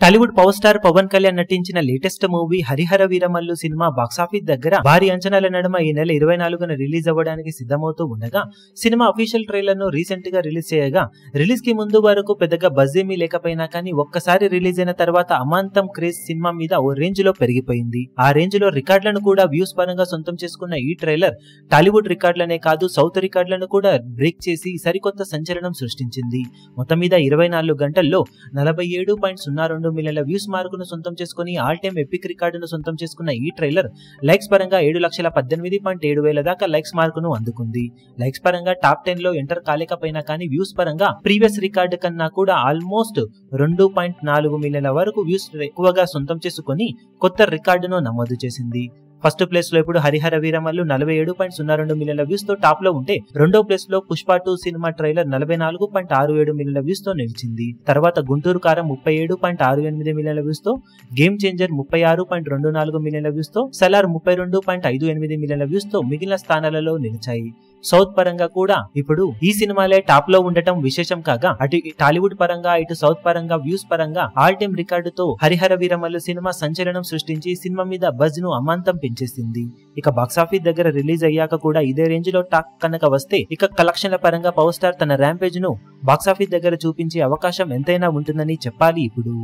Tollywood power star Pawan Kalyan నటించిన latest movie Harihara Veeramallu cinema box office దగ్గర భారీ అంచనాల నడుమ ఈ నెల 24న రిలీజ్ అవ్వడానికి సిద్ధమవుతూ ఉండగా సినిమా అఫీషియల్ ట్రైలర్ ను రీసెంట్ గా రిలీజ్ చేయగా రిలీజ్ కి ముందు వరకు పెద్దగా బజ్ ఏమీ లేకపోయినా కానీ ఒక్కసారి రిలీజ్ అయిన తర్వాత అమాంతం క్రేజ్ సినిమా మీద ఓ రేంజ్ లో పెరిగిపోయింది. ఆ రేంజ్ లో రికార్డులను కూడా వ్యూస్ పరంగా సొంతం చేసుకున్న ఈ ట్రైలర్ టాలీవుడ్ రికార్డులనే కాదు సౌత్ రికార్డులను కూడా బ్రేక్ చేసి సరికొత్త సంచలనం సృష్టించింది. మొత్తం మీద 24 గంటల్లో 47.02 మిలియన్ల వ్యూస్ మార్కును సొంతం చేసుకుని ఆల్ టైమ్ ఎపిక్ రికార్డును సొంతం చేసుకున్న ఈ ట్రైలర్ లైక్స్ పరంగా 7,18,700,000 దాకా లైక్స్ మార్కును అందుకుంది. లైక్స్ పరంగా టాప్ 10 లో ఎంటర్ కాలేకపోయినా కానీ వ్యూస్ పరంగా ప్రీవియస్ రికార్డు కన్నా కూడా ఆల్మోస్ట్ 2.4 మిలియన్ల వరకు వ్యూస్ ఎక్కువగా సొంతం చేసుకుని కొత్త రికార్డును నమోదు చేసింది. ఫస్ట్ ప్లేస్ లో ఇప్పుడు హరిహర వీరమల్లు 47.02 మిలియన్ల వ్యూస్ తో టాప్ లో ఉంటే రెండో ప్లేస్ లో పుష్ప 2 సినిమా ట్రైలర్ 44.67 మిలియన్ల వ్యూస్ తో నిలిచింది. తర్వాత గుంటూరు కారం 37.68 మిలియన్ల వ్యూస్ తో, గేమ్ చేంజర్ 36.24 మిలియన్ల వ్యూస్ తో, సలార్ 32.58 మిలియన్ల వ్యూస్ తో మిగిలిన స్థానాలలో నిలిచాయి. సౌత్ పరంగా కూడా ఇప్పుడు ఈ సినిమాలే టాప్ లో ఉండటం విశేషం కాగా అటు టాలీవుడ్ పరంగా ఇటు సౌత్ పరంగా వ్యూస్ పరంగా ఆల్ టైమ్ రికార్డుతో హరిహర వీరమల్లు సినిమా సంచలనం సృష్టించి సినిమా మీద బజ్ ను అమాంతం పెంచేసింది. ఇక బాక్సాఫీస్ దగ్గర రిలీజ్ అయ్యాక కూడా ఇదే రేంజ్ లో టాక్ కనుక వస్తే ఇక కలెక్షన్ల పరంగా పవర్ స్టార్ తన ర్యాంపేజ్ ను బాక్సాఫీస్ దగ్గర చూపించే అవకాశం ఎంతైనా ఉంటుందని చెప్పాలి. ఇప్పుడు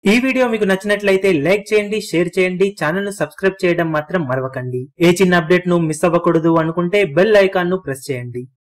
ఈ వీడియో మీకు నచ్చినట్లయితే లైక్ చేయండి, షేర్ చేయండి, ఛానల్ ను సబ్స్క్రైబ్ చేయడం మాత్రం మరవకండి. ఏ చిన్న అప్డేట్ ను మిస్ అవ్వకూడదు అనుకుంటే బెల్ ఐకాన్ ను ప్రెస్ చేయండి.